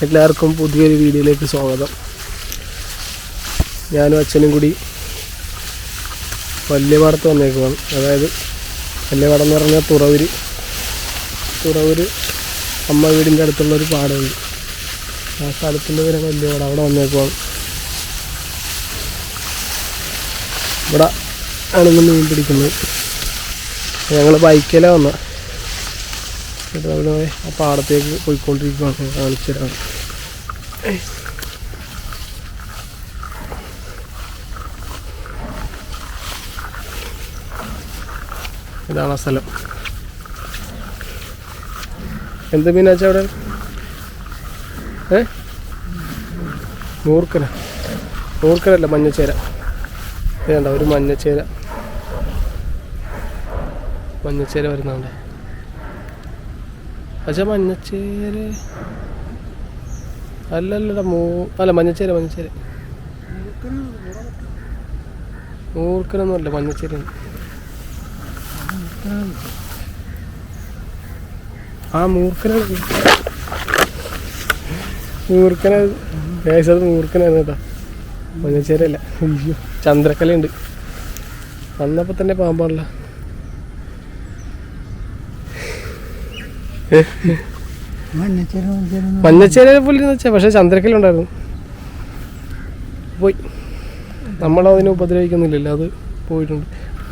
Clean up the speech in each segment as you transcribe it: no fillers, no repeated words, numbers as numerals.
എല്ലാവർക്കും പുതിയൊരു വീഡിയോയിലേക്ക് സ്വാഗതം. ഞാനും അച്ഛനും കൂടി വല്യപാടത്ത് വന്നേക്കുവാണ്. അതായത് വല്യപാടം എന്ന് പറഞ്ഞാൽ തുറവൂർ അമ്മ വീടിൻ്റെ അടുത്തുള്ളൊരു പാടമുണ്ട്. ആ സ്ഥലത്തിൻ്റെ പേരാണ് വല്യപാടം. അവിടെ വന്നേക്കുവാണ്. ഇവിടെ ആണിന്ന് മീൻ പിടിക്കുന്നത്. ഞങ്ങൾ ബൈക്കിലാണ് വന്നത്. അവിടെ ആ പാടത്തേക്ക് പോയിക്കൊണ്ടിരിക്കുകയാണ്. കാണിച്ചു തരാം. ഇതാണ് ആ സ്ഥലം. എന്ത് മീനാച്ചാ അവിടെ? മൂർക്കനല്ല, മഞ്ഞച്ചേര. വേണ്ട, ഒരു മഞ്ഞച്ചേര വരുന്നുണ്ട്. അച്ഛാ മഞ്ഞച്ചേര അല്ലല്ലടാ, അല്ല മഞ്ഞച്ചേര. മൂർക്കനൊന്നുമല്ല, മഞ്ഞച്ചേര. ആ മൂർക്കനാണ് കേട്ടോ. മഞ്ഞച്ചേരല്ല. അയ്യോ, ചന്ദ്രക്കലയുണ്ട്. വന്നപ്പോൾ തന്നെ പാമ്പാണല്ലോ. മഞ്ഞച്ചേര പോലെ വെച്ചാൽ, പക്ഷെ ചന്ദ്രക്കല ഉണ്ടായിരുന്നു. പോയി. നമ്മളതിനെ ഉപദ്രവിക്കുന്നില്ലല്ലോ, അത് പോയിട്ടുണ്ട്.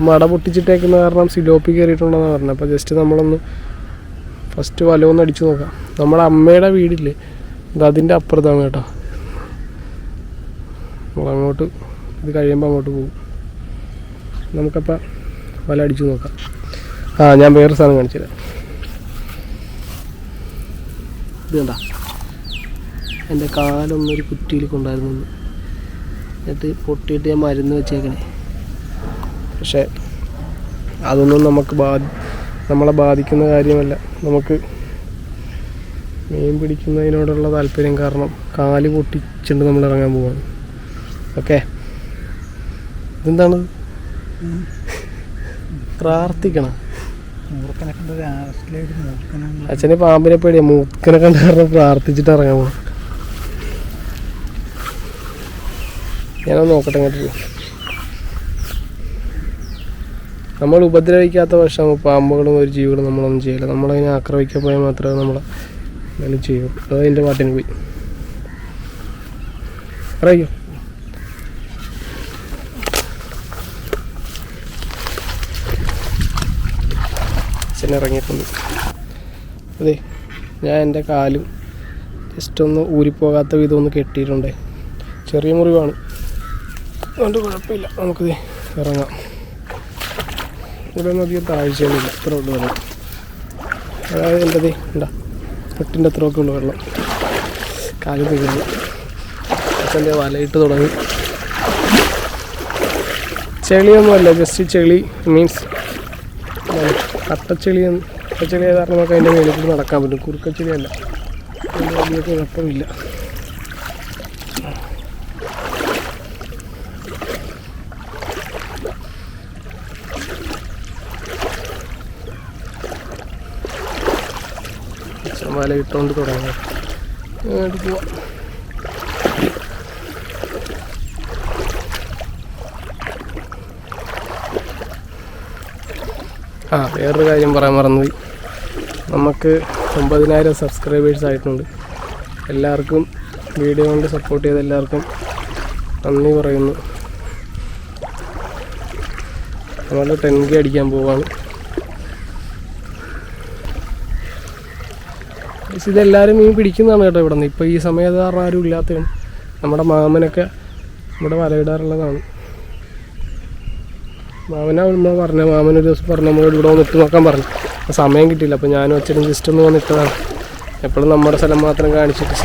മട പൊട്ടിച്ചിട്ടേക്കുന്ന കാരണം സിലോപ്പി കയറിയിട്ടുണ്ടെന്നാണ് പറഞ്ഞത്. അപ്പോൾ ജസ്റ്റ് നമ്മളൊന്ന് ഫസ്റ്റ് വലമൊന്ന് അടിച്ചു നോക്കാം. നമ്മുടെ അമ്മയുടെ വീടില്ലേ, അതിൻ്റെ അപ്പുറത്താണ് കേട്ടോ. നമ്മളങ്ങോട്ട് ഇത് കഴിയുമ്പോൾ അങ്ങോട്ട് പോകും. നമുക്കപ്പോൾ വല അടിച്ചു നോക്കാം. ഞാൻ വേറെ സാധനം കാണിച്ചു തരാം. ഇത് കണ്ട, എൻ്റെ കാലൊന്നൊരു കുറ്റിയിൽ കൊണ്ടായിരുന്നു. എന്നിട്ട് പൊട്ടിയിട്ട് ഞാൻ മരുന്ന് വെച്ചേക്കണേ. പക്ഷേ അതൊന്നും നമ്മളെ ബാധിക്കുന്ന കാര്യമല്ല. നമുക്ക് മീൻ പിടിക്കുന്നതിനോടുള്ള താല്പര്യം കാരണം കാല് പൊട്ടിച്ചിട്ട് നമ്മൾ ഇറങ്ങാൻ പോവാണ്. ഓക്കെ, ഇതെന്താണ്? പ്രാർത്ഥിക്കണം. അച്ഛന് പാമ്പിനെ പേടിയാ. മൂർക്കനെ കണ്ട കാരണം പ്രാർത്ഥിച്ചിട്ട് ഇറങ്ങാൻ പോകണം. ഞാനൊന്ന് നോക്കട്ടെ. ഇങ്ങോട്ട് നമ്മൾ ഉപദ്രവിക്കാത്ത പക്ഷം പാമ്പുകളും ഒരു ജീവികളും നമ്മളൊന്നും ചെയ്യില്ല. നമ്മളതിനെ ആക്രമിക്കാൻ പോയാൽ മാത്രമേ നമ്മളെ എന്തെങ്കിലും ചെയ്യൂ. അത് അതിൻ്റെ പാട്ടിന് പോയി. അറിയോ, ഇറങ്ങിയിട്ടുണ്ട്. അതെ, ഞാൻ എൻ്റെ കാലും ജസ്റ്റ് ഒന്ന് ഊരിപ്പോകാത്ത വിധം ഒന്ന് കെട്ടിയിട്ടുണ്ട്. ചെറിയ മുറിവാണ്, അതുകൊണ്ട് കുഴപ്പമില്ല. നമുക്കിത് ഇറങ്ങാം. ഇവിടെ ഒന്നും അധികം താഴ്ചയൊന്നുമില്ല. ഇത്ര ഉള്ളു വെള്ളം. അതായത് എൻ്റെത് ഉണ്ടാ പെട്ടിൻ്റെ അത്രയൊക്കെ ഉള്ളു വെള്ളം. കാല് തീർന്നു. അച്ഛൻ്റെ വലയിട്ട് തുടങ്ങി. ചെളിയൊന്നുമല്ല, ജസ്റ്റ് ചെളി മീൻസ് കട്ടച്ചെളി ആയ കാരണം നമുക്ക് അതിൻ്റെ മേലിൽ കൂടി നടക്കാൻ പറ്റും. കുറുക്കച്ചെളിയല്ല, അതിൻ്റെ വലിയൊക്കെ കുഴപ്പമില്ല. വല ഇട്ടുകൊണ്ട് തുടങ്ങാം. പോവാം. വേറൊരു കാര്യം പറയാൻ മറന്നുപോയി. നമുക്ക് 90,000 സബ്സ്ക്രൈബേഴ്സ് ആയിട്ടുണ്ട്. എല്ലാവർക്കും വീഡിയോ കൊണ്ട് സപ്പോർട്ട് ചെയ്ത എല്ലാവർക്കും നന്ദി പറയുന്നു. നമ്മൾ 10K അടിക്കാൻ പോവാണ്. ഇതെല്ലാവരും മീൻ പിടിക്കുന്നതാണ് കേട്ടോ ഇവിടെ നിന്ന്. ഇപ്പോൾ ഈ സമയത്ത് കാരണം ആരും ഇല്ലാത്തതാണ്. നമ്മുടെ മാമനൊക്കെ ഇവിടെ വലയിടാറുള്ളതാണ്. മാമനൊരു ദിവസം പറഞ്ഞു നമ്മളോട് ഇവിടെ വന്ന് ഇട്ട് നോക്കാൻ പറഞ്ഞു. സമയം കിട്ടിയില്ല. അപ്പോൾ ഞാനും അച്ഛനും ജസ്റ്റ് ഒന്ന് വന്നിട്ടതാണ്. എപ്പോഴും നമ്മുടെ സ്ഥലം മാത്രം കാണിച്ചിട്ട്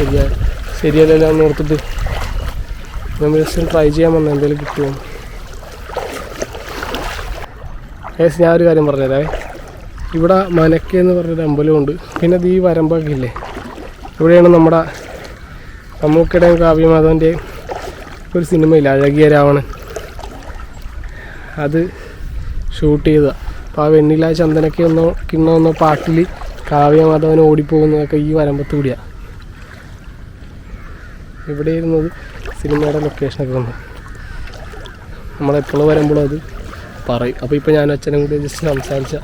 ശരിയല്ലല്ലോ എന്ന് ഓർത്തിട്ട് നമ്മൾ ജസ്റ്റ് ട്രൈ ചെയ്യാൻ വന്നത് എന്തെങ്കിലും കിട്ടുമോ. ഞാനൊരു കാര്യം പറഞ്ഞുതരാവേ. ഇവിടെ മനക്കെന്ന് പറഞ്ഞൊരു അമ്പലമുണ്ട്. പിന്നെ ഈ വരമ്പൊക്കെ ഇല്ലേ, ഇവിടെയാണ് നമ്മുടെ മമ്മൂക്കയുടെയും കാവ്യമാധവൻ്റെയും ഒരു സിനിമയില്ല, അഴകിയ രാവണൻ, അത് ഷൂട്ട് ചെയ്തതാണ്. അപ്പോൾ ആ വെണ്ണില ചന്ദനൊക്കെ കിണ്ണമെന്ന പാട്ടിൽ കാവ്യമാധവൻ ഓടിപ്പോകുന്നതൊക്കെ ഈ വരമ്പത്ത് കൂടിയാണ്. ഇവിടെ ഇരുന്നത് സിനിമയുടെ ലൊക്കേഷനൊക്കെ ഉണ്ട്. നമ്മളെപ്പോഴും വരുമ്പോഴും അത് പറയും. അപ്പോൾ ഇപ്പോൾ ഞാൻ അച്ഛനും കൂടി ജസ്റ്റ് സംസാരിച്ച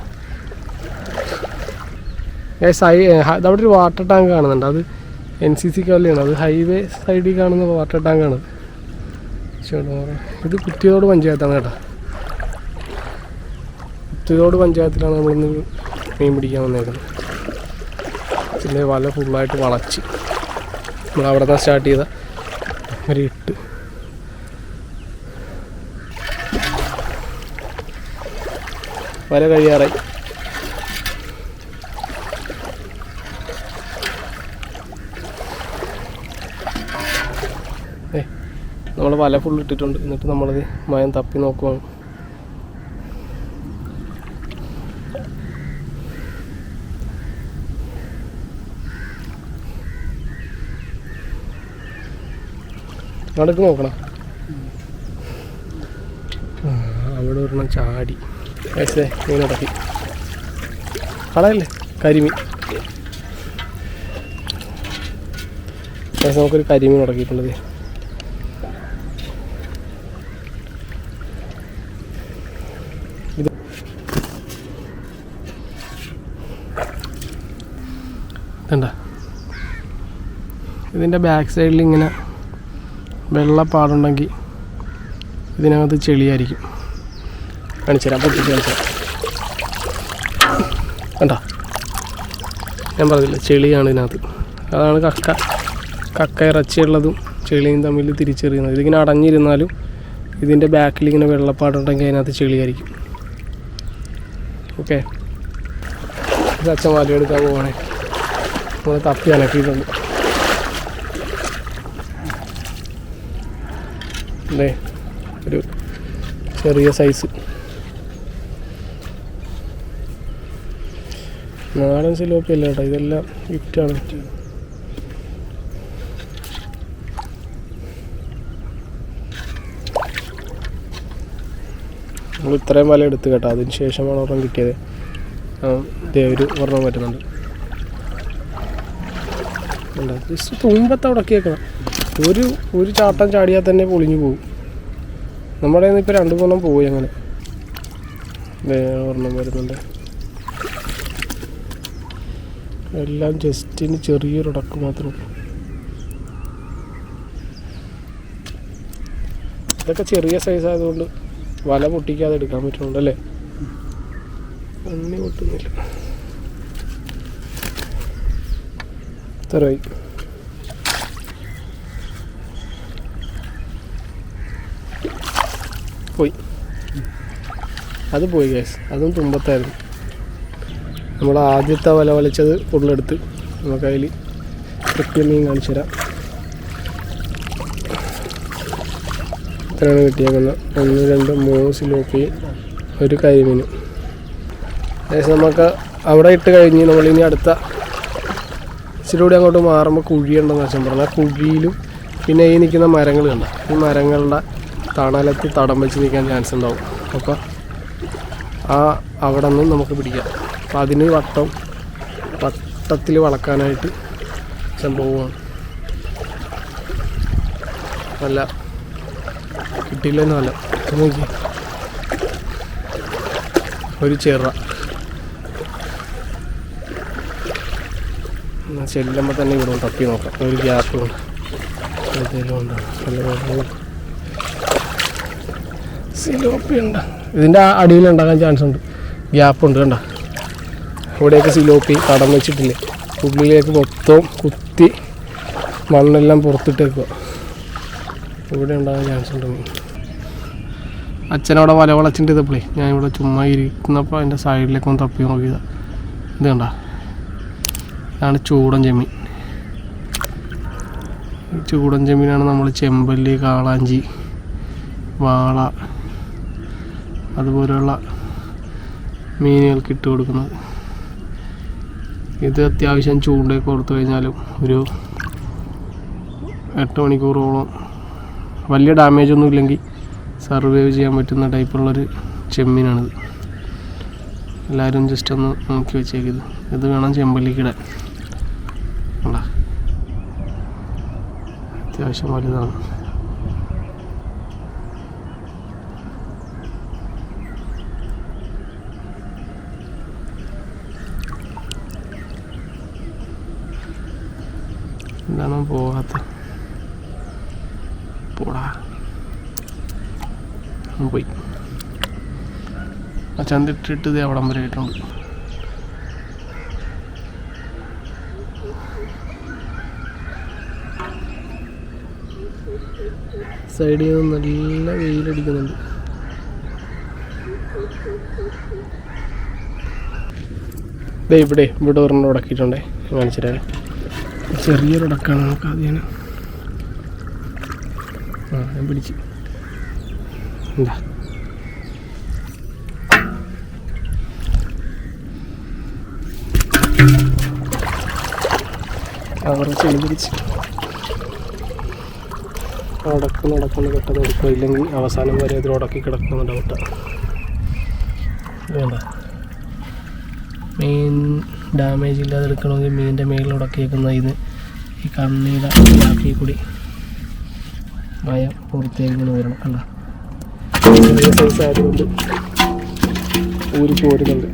അവിടെ ഒരു വാട്ടർ ടാങ്ക് കാണുന്നുണ്ട്. അത് NCC കല്ലാണ്. അത് ഹൈവേ സൈഡിൽ കാണുന്ന വാട്ടർ ടാങ്കാണ്. ഇത് കുത്തിയോട് പഞ്ചായത്താണ് കേട്ടോ. കുത്തിയോട് പഞ്ചായത്തിലാണ് നമ്മളിന്ന് മീൻ പിടിക്കാൻ വന്നേക്കുന്നത്. പിന്നെ വല ഫുള്ളായിട്ട് വളച്ച് നമ്മളവിടെ നിന്ന് സ്റ്റാർട്ട് ചെയ്ത ഒരു ഇട്ട് വല കഴിയാറായി. നമ്മൾ വല ഫുൾ ഇട്ടിട്ടുണ്ട്. എന്നിട്ട് നമ്മളത് മയം തപ്പി നോക്കുവാണ്. നടക്ക് നോക്കണം. അവിടെ ഒരെണ്ണം ചാടി മീനടക്കി കളയല്ലേ കരിമീൻ. നമുക്കൊരു കരിമീൻ ഉടക്കിയിട്ടുള്ളത്. ഇതണ്ട, ഇതിൻ്റെ ബാക്ക് സൈഡിൽ ഇങ്ങനെ വെള്ളപ്പാടുണ്ടെങ്കിൽ ഇതിനകത്ത് ചെളിയായിരിക്കും. കാണിച്ചുതരാം, പൊട്ടിച്ച് കാണിച്ചുതരാം. കണ്ടോ, ഞാൻ പറഞ്ഞില്ല ചെളിയാണ് ഇതിനകത്ത്. അതാണ് കക്ക ഇറച്ചിയുള്ളതും ചെളിയും തമ്മിൽ തിരിച്ചറിയുന്നത്. ഇതിങ്ങനെ അടഞ്ഞിരുന്നാലും ഇതിൻ്റെ ബാക്കിൽ ഇങ്ങനെ വെള്ളപ്പാടുണ്ടെങ്കിൽ അതിനകത്ത് ചെളിയായിരിക്കും. ഓക്കെ, ഇത് അച്ഛൻ വലയെടുക്കാൻ പോവാണേ. നമ്മൾ തപ്പി അനക്കിയിട്ടുണ്ട്. അല്ലേ, ഒരു ചെറിയ സൈസ് നാടൻ സിലോപ്പി അല്ല കേട്ടോ, ഇതെല്ലാം ഗിഫ്റ്റാണ്. നമ്മൾ ഇത്രയും വല എടുത്ത് കേട്ടോ, അതിന് ശേഷമാണ് ഒരെണ്ണം കിട്ടിയത്. ഒരു ഒരെണ്ണം പറ്റുന്നുണ്ട്. ജസ്റ്റ് തുമ്പത്ത് ഉടക്കി വെക്കണം. ഒരു ചാട്ടം ചാടിയാൽ തന്നെ പൊളിഞ്ഞു പോകും. നമ്മുടെ കയ്യിൽ നിന്ന് ഇപ്പോൾ 2-3 പോയി. അങ്ങനെ ഒരെണ്ണം വരുന്നുണ്ട്. എല്ലാം ജസ്റ്റിന് ചെറിയൊരു ഉടക്ക് മാത്രമേ ഉള്ളൂ. ഇതൊക്കെ ചെറിയ സൈസ് ആയതുകൊണ്ട് വല പൊട്ടിക്കാതെ എടുക്കാൻ പറ്റുന്നുണ്ട് അല്ലേ. ഒന്നും പൊട്ടുന്നില്ല. ഇത്രയായി. പോയി, അത് പോയി ഗൈസ്. അതും തുമ്പത്തായിരുന്നു. നമ്മൾ ആദ്യത്തെ വല വലിച്ചത് ഫുള്ളെടുത്ത് നമുക്കതിൽ കിട്ടിയ മീൻ കാണിച്ചു തരാം. ഇത്രയാണ് കിട്ടിയേക്കുന്നത്. 1, 2, 3 സിലോപ്പി, ഒരു കരിമീനും. ഏകദേശം നമുക്ക് അവിടെ ഇട്ട് കഴിഞ്ഞ് നമ്മളിനി അടുത്ത ഇച്ചിരി കൂടി അങ്ങോട്ട് മാറുമ്പോൾ കുഴിയുണ്ടെന്ന് വെച്ചാൽ പറഞ്ഞാൽ, ആ കുഴിയിലും പിന്നെ ഈ നിൽക്കുന്ന മരങ്ങൾ കണ്ട, ഈ മരങ്ങളുടെ തണലത്ത് തടം വെച്ച് നിൽക്കാൻ ചാൻസ് ഉണ്ടാവും. അപ്പോൾ അവിടെ നിന്നും നമുക്ക് പിടിക്കാം. അപ്പോൾ അതിന് വട്ടത്തിൽ വളക്കാനായിട്ട് സംഭവമാണ്. നല്ല കിട്ടിയില്ലെന്നല്ല, നോക്കി ഒരു ചെറ ചെല്ലുമ്പോൾ തന്നെ ഇവിടെ തപ്പി നോക്കാം. ഒരു ഗ്യാപ്പ് ഉണ്ട്, എന്തെങ്കിലും ഉണ്ട്. സിലോപ്പി ഉണ്ട്, ഇതിൻ്റെ അടിയിലുണ്ടാകാൻ ചാൻസ് ഉണ്ട്. ഗ്യാപ്പുണ്ട് കണ്ട, ഇവിടെയൊക്കെ സിലോപ്പി തടം വെച്ചിട്ടില്ലേ, ഉള്ളിലേക്ക് മൊത്തം കുത്തി മണ്ണെല്ലാം പുറത്തിട്ടേക്കുക. ഇവിടെ ഉണ്ടാകാൻ ചാൻസ് ഉണ്ട്. അച്ഛനവിടെ വല വളച്ചിട്ട് ചെയ്തപ്പോഴേ ഞാൻ ഇവിടെ ചുമ്മാ ഇരിക്കുന്നപ്പോൾ അതിൻ്റെ സൈഡിലേക്കൊന്ന് തപ്പി നോക്കിയതാണ്. ഇത് കണ്ട, ഇതാണ് ചൂടൻ ചെമ്മീൻ. ഈ ചൂടൻ ചെമ്മീനാണ് നമ്മൾ ചെമ്പല്ലി, കാളാഞ്ചി, വാള അതുപോലെയുള്ള മീനുകൾക്ക് ഇട്ട് കൊടുക്കുന്നത്. ഇത് അത്യാവശ്യം ചൂണ്ടയൊക്കെ കൊടുത്തു കഴിഞ്ഞാലും ഒരു 8 മണിക്കൂറോളം വലിയ ഡാമേജ് ഒന്നും ഇല്ലെങ്കിൽ സർവൈവ് ചെയ്യാൻ പറ്റുന്ന ടൈപ്പുള്ളൊരു ചെമ്മീനാണിത്. എല്ലാവരും ജസ്റ്റ് ഒന്ന് നോക്കി വെച്ചേക്കിത്. ഇത് വേണം ചെമ്പല്ലിക്കിടാൻ. അത്യാവശ്യം വലുതാണ്. എന്താണ് പോകാത്ത പോടാ പോയി. ആ ചന്തിട്ടിട്ട് ഇത് അവിടം വരെ ആയിട്ടുണ്ട്. സൈഡിൽ നിന്ന് നല്ല വെയിലടിക്കുന്നുണ്ട്. ഇവിടെ ഒരെണ്ണം ഉടക്കിയിട്ടുണ്ടേ, കാണിച്ചിട്ടേ. ചെറിയൊരു ഉടക്കാണ്. നമുക്ക് അതിന് ഞാൻ പിടിച്ച് എന്താ അവർ ചെളി പിടിച്ച് നടക്കുന്ന പെട്ടെന്ന് എടുക്കുക. ഇല്ലെങ്കിൽ അവസാനം വരെ അതിൽ ഉടക്കി കിടക്കുന്നുണ്ട് മുട്ട. വേണ്ട, മീൻ ഡാമേജ് ഇല്ലാതെ എടുക്കണമെങ്കിൽ മീനിൻ്റെ മേളിൽ ഉടക്കിയേക്കുന്ന ഇത് ഈ കണ്ണിയുടെ ബാക്കി കൂടി മയം പുറത്തേക്ക് വരണം. കണ്ട, ചെറിയ സൈസ് ആയതുകൊണ്ട് ഊരി പോരുന്നുണ്ട്.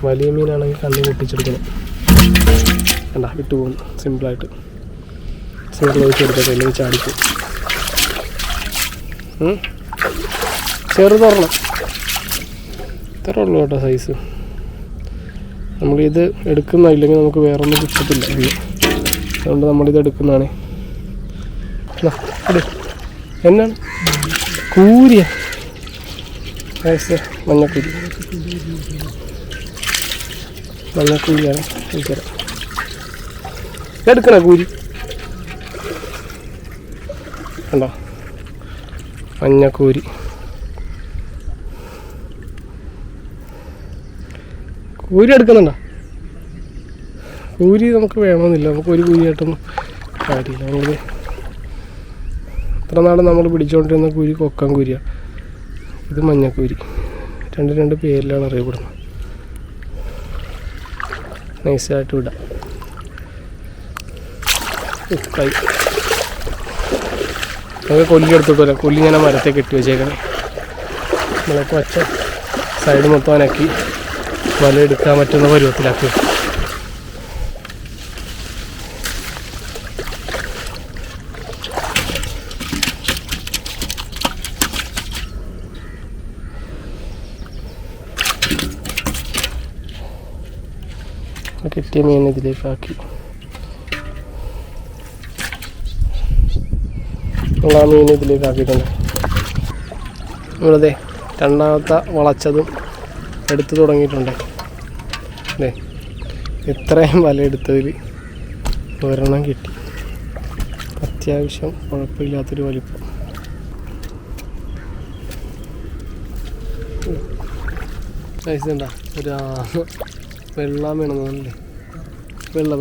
വലിയ മീനാണെങ്കിൽ കണ്ണി പൊട്ടിച്ചെടുക്കണം. കണ്ട, വിട്ടു പോകുന്നു സിമ്പിളായിട്ട്. സിമ്പിൾ ഒഴിച്ചെടുക്കുക, അല്ലെങ്കിൽ ചാടിക്കും. ചെറുതൊരെണ്ണം ഇത്ര ഉള്ളൂ കേട്ടോ സൈസ്. നമ്മളിത് എടുക്കുന്ന, ഇല്ലെങ്കിൽ നമുക്ക് വേറെ ഒന്നും കിട്ടത്തില്ല. അതുകൊണ്ട് നമ്മളിത് എടുക്കുന്നതാണ്. എന്നാണ് കൂരിയ മഞ്ഞക്കൂരിയാണ് കഴിച്ചത്. എടുക്കണ കൂരി കണ്ടോ, മഞ്ഞക്കൂരി. കൂരി എടുക്കുന്നുണ്ടോ? കൂരി നമുക്ക് വേണമെന്നില്ല, നമുക്ക് ഒരു കൂരിയായിട്ടൊന്നും കാര്യമില്ല. നമ്മൾ ഇത്ര നാൾ നമ്മൾ പിടിച്ചുകൊണ്ടിരുന്ന കൂരി കൊക്കൻ കൂരിയാണ്, ഇത് മഞ്ഞക്കൂരി. രണ്ട് പേരിലാണ് അറിയപ്പെടുന്നത്. നൈസായിട്ട് വിടാം. കൈ നമുക്ക് കൊല്ലി എടുത്തിട്ടില്ല. കൊല്ലി ഞാൻ മരത്തെ കെട്ടി വെച്ചേക്കണേ. നമ്മളൊക്കെ വച്ച സൈഡ് മൊത്തം അനക്കി വല എടുക്കാൻ പറ്റുന്ന പരുവത്തിലാക്കി. കിട്ടിയ മീൻ ഇതിലേക്കാക്കി ആ മീൻ ഇതിലേക്ക് ആക്കിയിട്ടുണ്ട്. നമ്മളതെ രണ്ടാമത്തെ വളച്ചതും എടുത്തു തുടങ്ങിയിട്ടുണ്ട്. അല്ലേ, ഇത്രയും വല എടുത്തതിൽ ഒരെണ്ണം കിട്ടി. അത്യാവശ്യം കുഴപ്പമില്ലാത്തൊരു വലിപ്പം. സൈസ് ഉണ്ടാ ഒരു വെള്ളം വേണമെന്നല്ലേ. വെള്ള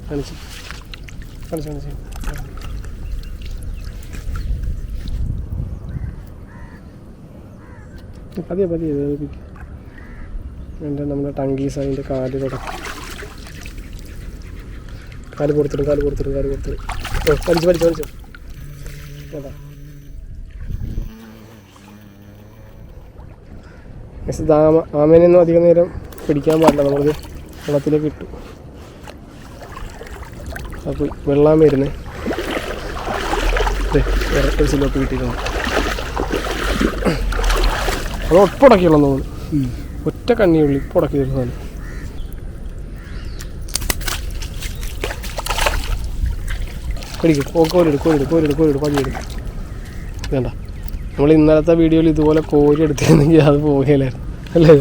കാണിച്ച് പതിയെ എൻ്റെ നമ്മുടെ ടങ്കീസ് അതിൻ്റെ കാല് തുടക്കം. കാല് കൊടുത്തിടും പഠിച്ചു കേട്ടോ. ആമേനൊന്നും അധികം നേരം പിടിക്കാൻ പാടില്ല, നമ്മളിത് വെള്ളത്തിലേക്ക് ഇട്ടു. അപ്പോൾ വെള്ളം വരുന്നേ ഒരു സിലോപ്പ് കിട്ടിയിട്ടുണ്ട്. അത് ഒട്ടുടക്കിയുള്ളൂ തോന്നുന്നു. ഒറ്റ കണ്ണിയുള്ളി ഇപ്പോൾ ഉടക്കി തരുന്നതാണ്. പിടിക്കും. കോരിടും പതിയെടുക്കും. വേണ്ട, നമ്മൾ ഇന്നലത്തെ വീഡിയോയിൽ ഇതുപോലെ കോരി എടുത്തിരുന്നെങ്കിൽ അത് പോകലായിരുന്നു അല്ലേ.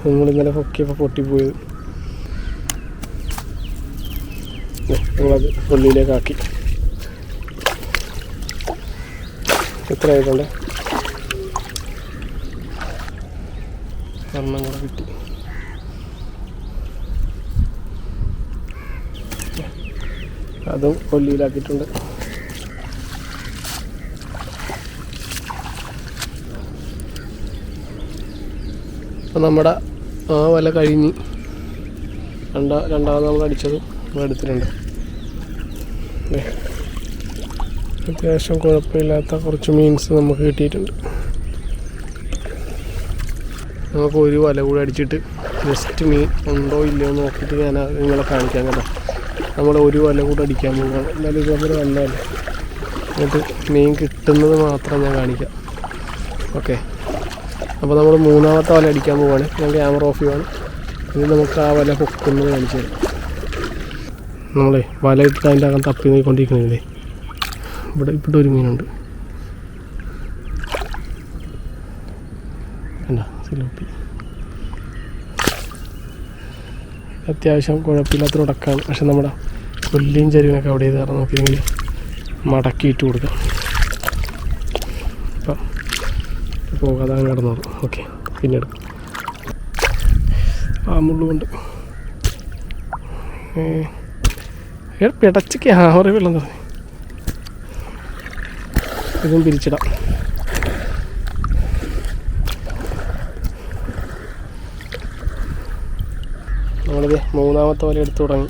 നമ്മളിന്നലെ പൊക്കിയപ്പോൾ പൊട്ടിപ്പോയത്. നമ്മളത് കൊള്ളിയിലേക്കാക്കി. എത്ര ആയിട്ടുണ്ട്? ഒരെണ്ണം കൂടെ കിട്ടി. അതും കൊല്ലിയിലാക്കിയിട്ടുണ്ട്. അപ്പം നമ്മുടെ ആ വല കഴിഞ്ഞ് രണ്ടാമത് നമ്മൾ അടിച്ചത് എടുത്തിട്ടുണ്ട്. അത്യാവശ്യം കുഴപ്പമില്ലാത്ത കുറച്ച് മീൻസ് നമുക്ക് കിട്ടിയിട്ടുണ്ട്. നമുക്ക് ഒരു വല കൂടെ അടിച്ചിട്ട് ജസ്റ്റ് മീൻ ഉണ്ടോ ഇല്ലയോ നോക്കിയിട്ട് ഞാൻ നിങ്ങളെ കാണിക്കാം കേട്ടോ. നമ്മൾ ഒരു വല കൂടെ അടിക്കാൻ പോവുകയാണ്. എന്നാലും ഇത് നമ്മൾ നല്ലതല്ല. എന്നിട്ട് മീൻ കിട്ടുന്നത് മാത്രം ഞാൻ കാണിക്കാം. ഓക്കെ, അപ്പോൾ നമ്മൾ മൂന്നാമത്തെ വല അടിക്കാൻ പോവുകയാണ്. ഞാൻ ക്യാമറ ഓഫ് ചെയ്യുവാണ്. ഇത് നമുക്ക് ആ വല പൊക്കുന്നത് കാണിച്ചു തരാം. നമ്മളെ വല ഇട്ടിട്ട് അതിൻ്റെ അകം തപ്പി നോക്കിക്കൊണ്ടിരിക്കണില്ലേ. ഇവിടെ ഒരു മീനുണ്ട്. കണ്ടോ, സിലോപ്പി. അത്യാവശ്യം കുഴപ്പമില്ലാത്ത ഉടക്കാണ്. പക്ഷെ നമ്മുടെ കൊല്ലിയും ചരുവിനൊക്കെ അവിടെ കയറാൻ നോക്കിയെങ്കിൽ മടക്കിയിട്ട് കൊടുക്കാം. അപ്പം പോകാതെ അങ്ങനെ കിടന്നോളൂ. ഓക്കെ, പിന്നെ എടുക്കാം. ആ മുള്ളുകൊണ്ട് പിടച്ചൊക്കെ ആറ് വെള്ളം തുടങ്ങി. ഇതും പിരിച്ചിടാം. നമ്മളിത് മൂന്നാമത്തെ വല എടുത്തു തുടങ്ങി.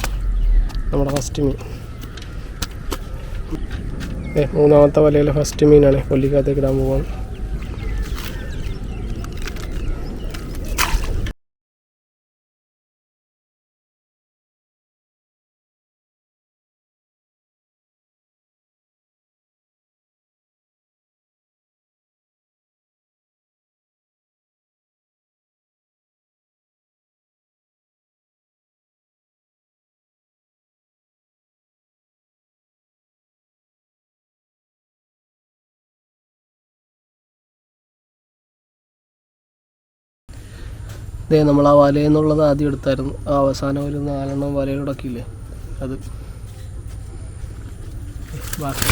നമ്മുടെ ഫസ്റ്റ് മീൻ മൂന്നാമത്തെ വലയിലെ ഫസ്റ്റ് മീനാണ്. കൊല്ലിക്കകത്തേക്ക് ഇടാൻ പോവാണ്. നമ്മൾ ആ വലയിൽ നിന്നുള്ളത് ആദ്യം എടുത്തായിരുന്നു. ആ അവസാനം ഒരു 4 വലയിലൂടൊക്കെ ഇല്ലേ, അത് ബാക്കി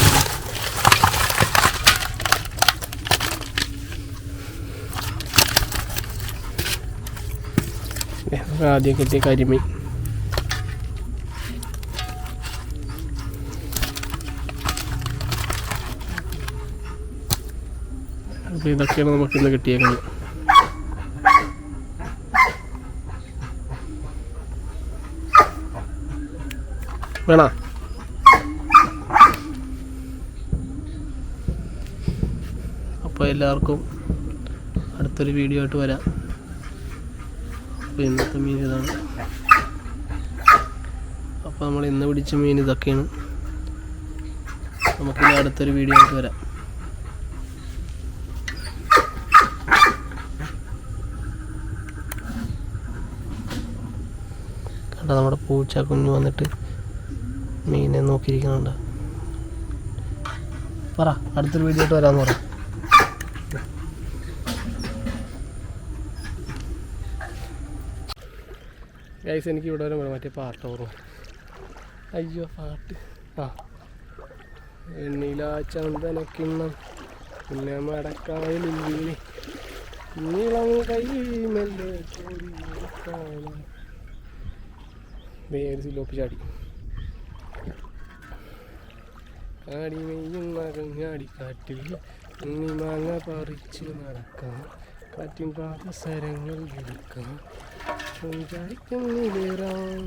ആദ്യം കിട്ടിയ കരിമീൻ. അപ്പോൾ ഇതൊക്കെയാണ് നമുക്കിന്ന് കിട്ടിയേക്കുന്നത്. വേണോ? അപ്പോൾ എല്ലാവർക്കും അടുത്തൊരു വീഡിയോ ആയിട്ട് വരാം. അപ്പോൾ ഇന്നത്തെ മീൻ ഇതാണ്. അപ്പോൾ നമ്മൾ ഇന്ന് പിടിച്ച മീൻ ഇതൊക്കെയാണ്. നമുക്കിനി അടുത്തൊരു വീഡിയോ ആയിട്ട് വരാം. കണ്ട, നമ്മുടെ പൂച്ച കുഞ്ഞ് വന്നിട്ട് മീനെ നോക്കിയിരിക്കുന്നുണ്ട്. പറ, അടുത്തൊരു വീഡിയോ ആയിട്ട് വരാമെന്ന് പറ. ഗൈസ്, എനിക്ക് ഇവിടെ വരെ മറ്റേ പാട്ട് ഓർമ്മ. അയ്യോ പാട്ട്. ആ, എണ്ണീല ചന്ദനക്കിണ്ണം പിന്നെ മടക്കായലിൽ വീണി നീളം കൈ മെല്ലെ സിലോപ്പി ചാടി കാടിമെയ്യും മകഞ്ഞാടിക്കാറ്റിൽ ഉണ്ണി മാങ്ങ പറിച്ച് നടക്കാം. കാറ്റിൻ പാദസരങ്ങൾ എടുക്കാം. ചാടിക്കും നിലേറാം.